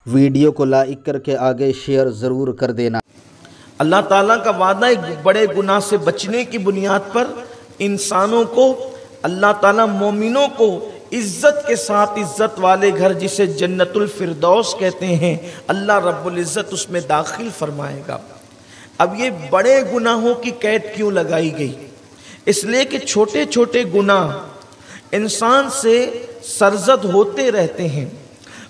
Video کو like کر کے آگے شیئر ضرور کر دینا۔ اللہ تعالیٰ کا وعدہ ہے بڑے گناہ سے بچنے کی بنیاد پر انسانوں کو اللہ تعالیٰ مومنوں کو عزت کے ساتھ عزت والے گھر جسے جنت الفردوس کہتے ہیں اللہ رب العزت اس میں داخل فرمائے گا۔ اب یہ بڑے گناہوں کی قید کیوں لگائی گئی؟ اس لیے کہ چھوٹے چھوٹے گناہ انسان سے سرزد ہوتے رہتے ہیں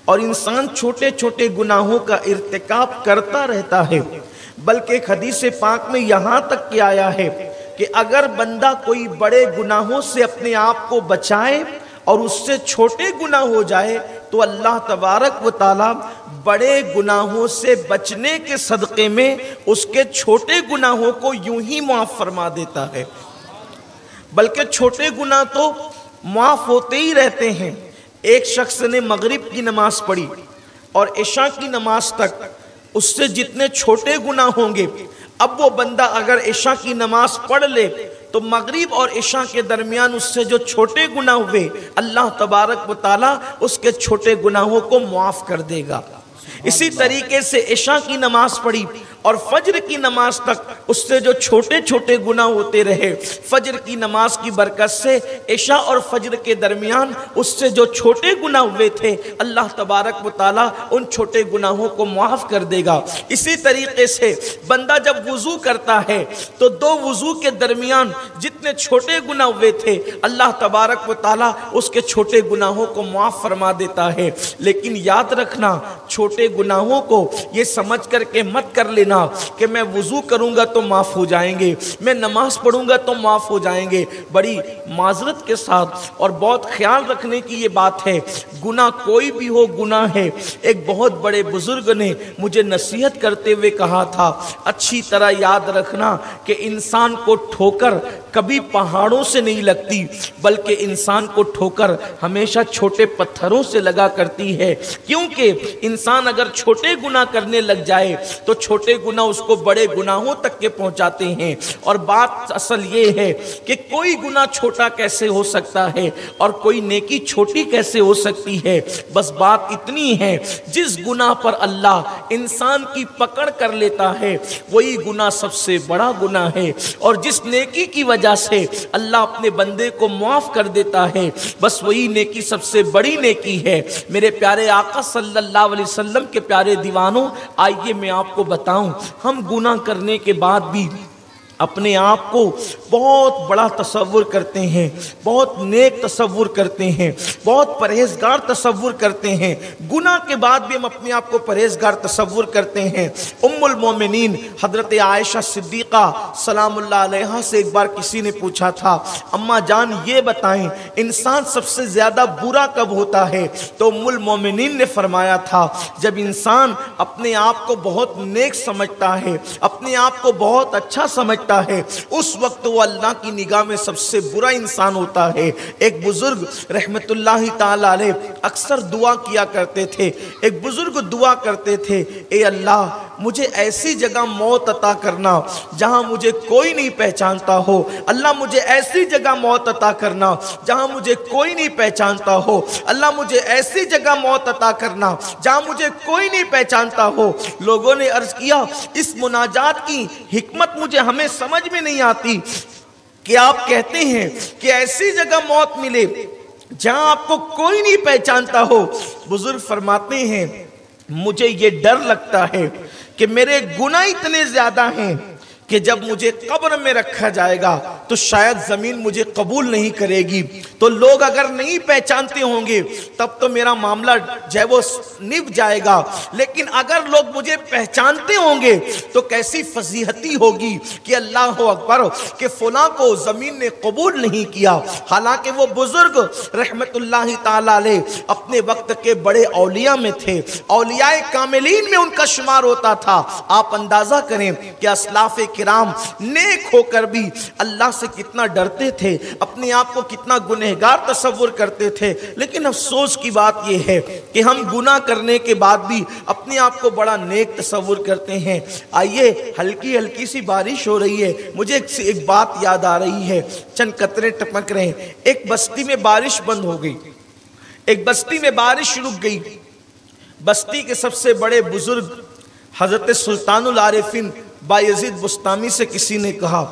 اور انسان چھوٹے چھوٹے گناہوں کا ارتکاب کرتا رہتا ہے، بلکہ ایک حدیث پاک میں یہاں تک کہ آیا ہے کہ اگر بندہ کوئی بڑے گناہوں سے اپنے آپ کو بچائے اور اس سے چھوٹے گناہ ہو جائے تو اللہ تبارک و تعالی بڑے گناہوں سے بچنے کے صدقے میں اس کے چھوٹے گناہوں کو یوں ہی معاف فرما دیتا ہے۔ بلکہ چھوٹے گناہ تو معاف ہوتے ہی رہتے ہیں۔ ایک شخص نے مغرب کی نماز پڑھی اور عشاء کی نماز تک اس سے جتنے چھوٹے گناہ ہوں گے، اب وہ بندہ اگر عشاء کی نماز پڑھ لے تو مغرب اور عشاء کے درمیان اس سے جو چھوٹے گناہ ہوئے اللہ تبارک و تعالی اس کے چھوٹے گناہوں کو معاف کر دے گا۔ اسی طریقے سے عشاء کی نماز پڑھی اور فجر کی نماز تک اس سے جو چھوٹے چھوٹے گناہ ہوتے رہے، فجر کی نماز کی برکت سے عشاء اور فجر کے درمیان اس سے جو چھوٹے گناہ ہوئے تھے اللہ تبارک و تعالی ان چھوٹے گناہوں کو معاف کر دے گا۔ اسی طریقے سے بندہ جب وضو کرتا ہے تو دو وضو کے درمیان جتنے چھوٹے گناہ ہوئے تھے اللہ تبارک و تعالی اس کے چھوٹے گناہوں کو معاف فرما دیتا ہے۔ لیکن یاد رکھنا، چھوٹے گناہوں کو یہ سمجھ کر کے مت کر لینا کہ میں وضو کروں گا تو معاف ہو جائیں گے، میں نماز پڑھوں گا تو معاف ہو جائیں گے۔ بڑی معذرت کے ساتھ اور بہت خیال رکھنے کی یہ بات ہے، گناہ کوئی بھی ہو گناہ ہے۔ ایک بہت بڑے بزرگ نے مجھے نصیحت کرتے ہوئے کہا تھا، اچھی طرح یاد رکھنا کہ انسان کو ٹھوکر کبھی پہاڑوں سے نہیں لگتی، بلکہ انسان کو ٹھوکر ہمیشہ چھوٹے پتھروں سے لگا کرتی ہے۔ کیونکہ انسان اگر چھوٹے گناہ کرنے لگ جائے تو چھوٹے گناہ اس کو بڑے گناہوں تک کے پہنچاتے ہیں۔ اور بات اصل یہ ہے کہ کوئی گناہ چھوٹا کیسے ہو سکتا ہے اور کوئی نیکی چھوٹی کیسے ہو سکتی ہے؟ بس بات اتنی ہے، جس گناہ پر اللہ انسان کی پکڑ کر لیتا ہے وہی گناہ سب سے بڑا گناہ ہے، اور جس نیکی کی وجہ سے اللہ اپنے بندے کو معاف کر دیتا ہے بس وہی نیکی سب سے بڑی نیکی ہے۔ میرے پیارے آقا صلی اللہ علیہ وسلم کے پیارے دیوانوں، آئیے میں آپ کو بتاؤں، ہم گناہ کرنے کے بعد بھی اپنے آپ کو بہت بڑا تصور کرتے ہیں، بہت نیک تصور کرتے ہیں، بہت پرہیزگار تصور کرتے ہیں۔ گناہ کے بعد بھی ہم اپنے آپ کو پرہیزگار تصور کرتے ہیں۔ ام المومنین حضرت عائشہ صدیقہ سلام اللہ علیہا سے ایک بار کسی نے پوچھا تھا، اماں جان یہ بتائیں انسان سب سے زیادہ برا کب ہوتا ہے؟ تو ام المومنین نے فرمایا تھا، جب انسان اپنے آپ کو بہت نیک سمجھتا ہے، اپنے آپ کو بہت اچھا سمجھتا ہے، اس وقت وہ اللہ کی نگاہ میں سب سے برا انسان ہوتا ہے۔ ایک بزرگ رحمت اللہ تعالی علیہ اکثر دعا کیا کرتے تھے۔ ایک بزرگ دعا کرتے تھے، اے اللہ مجھے ایسی جگہ موت عطا کرنا جہاں مجھے کوئی نہیں پہچانتا ہو، اللہ مجھے ایسی جگہ موت عطا کرنا جہاں مجھے کوئی نہیں پہچانتا ہو، اللہ مجھے ایسی جگہ موت عطا کرنا جہاں مجھے کوئی نہیں پہچانتا ہو۔ لوگوں نے عرض کیا، اس مناجات کی حکمت مجھے ہمیں سمجھ میں نہیں آتی کہ آپ کہتے ہیں کہ ایسی جگہ موت ملے جہاں آپ کو کوئی نہیں پہچانتا ہو۔ بزرگ فرماتے ہیں، مجھے یہ ڈر لگتا ہے کہ میرے گناہ اتنے زیادہ ہیں کہ جب مجھے قبر میں رکھا جائے گا تو شاید زمین مجھے قبول نہیں کرے گی، تو لوگ اگر نہیں پہچانتے ہوں گے تب تو میرا معاملہ جو ہے وہ نب جائے گا، لیکن اگر لوگ مجھے پہچانتے ہوں گے تو کیسی فضیحتی ہوگی کہ اللہ اکبر کہ فلاں کو زمین نے قبول نہیں کیا۔ حالانکہ وہ بزرگ رحمت اللہ تعالی علیہ اپنے وقت کے بڑے اولیاء میں تھے، اولیاء کاملین میں ان کا شمار ہوتا تھا۔ آپ اندازہ کریں کہ اسلاف کرام نیک ہو کر بھی اللہ سے کتنا ڈرتے تھے، اپنے آپ کو کتنا گنہگار تصور کرتے تھے۔ لیکن افسوس کی بات یہ ہے کہ ہم گناہ کرنے کے بعد بھی اپنے آپ کو بڑا نیک تصور کرتے ہیں۔ آئیے، ہلکی ہلکی سی بارش ہو رہی ہے، مجھے ایک بات یاد آ رہی ہے، چند قطرے ٹپک رہے ہیں۔ ایک بستی میں بارش بند ہو گئی، ایک بستی میں بارش رک گئی، بستی کے سب سے بڑے بزرگ حضرت سلطان العارفین بایزید بسطامی سے کسی نے کہا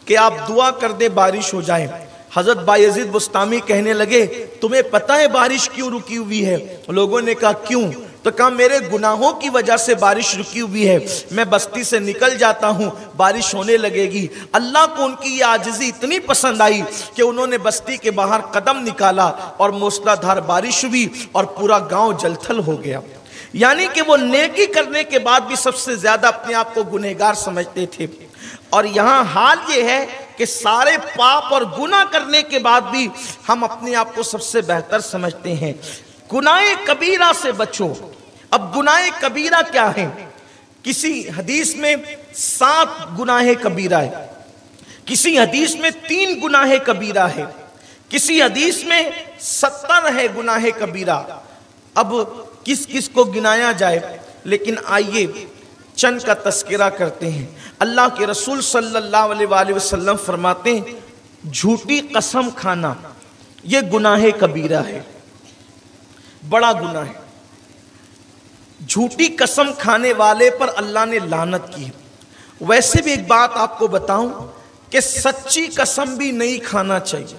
کہ آپ دعا کر دیں بارش ہو جائے۔ حضرت بایزید بسطامی کہنے لگے تمہیں پتہ ہے بارش کیوں رکی ہوئی ہے؟ لوگوں نے کہا کیوں؟ تو کہا میرے گناہوں کی وجہ سے بارش رکی ہوئی ہے، میں بستی سے نکل جاتا ہوں بارش ہونے لگے گی۔ اللہ کو ان کی یہ عاجزی اتنی پسند آئی کہ انہوں نے بستی کے باہر قدم نکالا اور موسلا دھار بارش ہوئی اور پورا گاؤں جل تھل ہو گیا۔ یعنی کہ وہ نیکی کرنے کے بعد بھی سب سے زیادہ اپنے آپ کو گنہگار سمجھتے تھے، اور یہاں حال یہ ہے کہ سارے پاپ اور گناہ کرنے کے بعد بھی ہم اپنے آپ کو سب سے بہتر سمجھتے ہیں۔ گناہ کبیرہ سے بچو۔ اب گناہ کبیرہ کیا ہے؟ کسی حدیث میں 7 گناہ کبیرہ ہے، کسی حدیث میں 3 گناہ کبیرہ ہے، کسی حدیث میں 70 ہے گناہ کبیرہ۔ اب کس کس کو گنایا جائے، لیکن آئیے چند کا تذکرہ کرتے ہیں۔ اللہ کے رسول صلی اللہ علیہ وآلہ وسلم فرماتے ہیں جھوٹی قسم کھانا یہ گناہ کبیرہ ہے، بڑا گناہ ہے۔ جھوٹی قسم کھانے والے پر اللہ نے لعنت کی۔ ویسے بھی ایک بات آپ کو بتاؤں کہ سچی قسم بھی نہیں کھانا چاہیے۔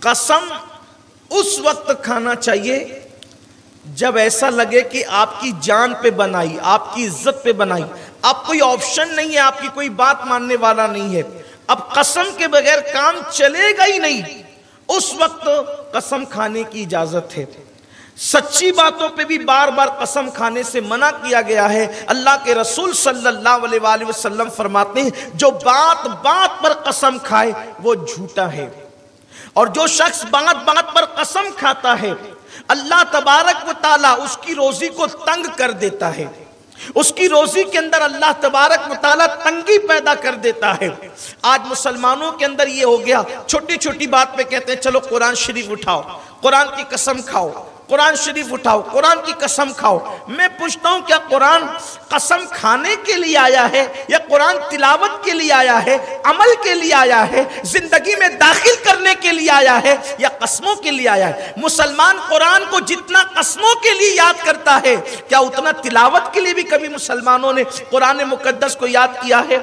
قسم اس وقت کھانا چاہیے جب ایسا لگے کہ آپ کی جان پہ بنائی، آپ کی عزت پہ بنائی، آپ کوئی آپشن نہیں ہے، آپ کی کوئی بات ماننے والا نہیں ہے، اب قسم کے بغیر کام چلے گا ہی نہیں، اس وقت قسم کھانے کی اجازت ہے۔ سچی باتوں پہ بھی بار بار قسم کھانے سے منع کیا گیا ہے۔ اللہ کے رسول صلی اللہ علیہ وآلہ وسلم فرماتے ہیں جو بات بات پر قسم کھائے وہ جھوٹا ہے، اور جو شخص بات بات پر قسم کھاتا ہے اللہ تبارک و تعالیٰ اس کی روزی کو تنگ کر دیتا ہے، اس کی روزی کے اندر اللہ تبارک و تعالیٰ تنگی پیدا کر دیتا ہے۔ آج مسلمانوں کے اندر یہ ہو گیا، چھوٹی چھوٹی بات پہ کہتے ہیں چلو قرآن شریف اٹھاؤ، قرآن کی قسم کھاؤ، قرآن شریف اٹھاؤ، قرآن کی قسم کھاؤ۔ میں پوچھتا ہوں کیا قرآن قسم کھانے کے لیے آیا ہے یا قرآن تلاوت کے لیے آیا ہے، عمل کے لیے آیا ہے، زندگی میں داخل کرنے کے لیے آیا ہے یا قسموں کے لیے آیا ہے؟ مسلمان قرآن کو جتنا قسموں کے لیے یاد کرتا ہے کیا اتنا تلاوت کے لیے بھی کبھی مسلمانوں نے قرآن مقدس کو یاد کیا ہے؟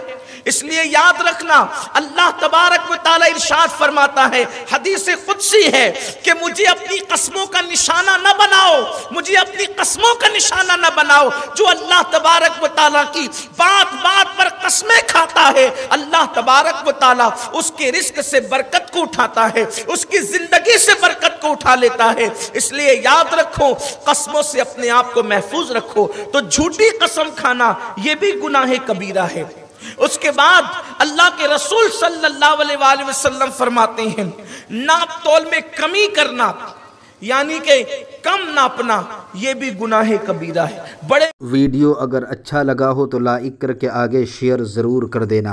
اس لیے یاد رکھنا اللہ تبارک و تعالی ارشاد فرماتا ہے، حدیث قدسی ہے کہ مجھے اپنی قسموں کا نشانہ نہ بناؤ، مجھے اپنی قسموں کا نشانہ نہ بناؤ۔ جو اللہ تبارک و تعالی کی بات بات پر قسمیں کھاتا ہے اللہ تبارک و تعالی اس کے رزق سے برکت کو اٹھاتا ہے، اس کی زندگی سے برکت کو اٹھا لیتا ہے۔ اس لیے یاد رکھو، قسموں سے اپنے آپ کو محفوظ رکھو۔ تو جھوٹی قسم کھانا یہ بھی گناہ کبیرہ ہے۔ اس کے بعد اللہ کے رسول صلی اللہ علیہ وآلہ وسلم فرماتے ہیں ناپ تول میں کمی کرنا، یعنی کہ کم ناپنا، یہ بھی گناہ کبیرہ ہے۔ بڑے ویڈیو اگر اچھا لگا ہو تو لائک کر کے آگے شیئر ضرور کر دینا۔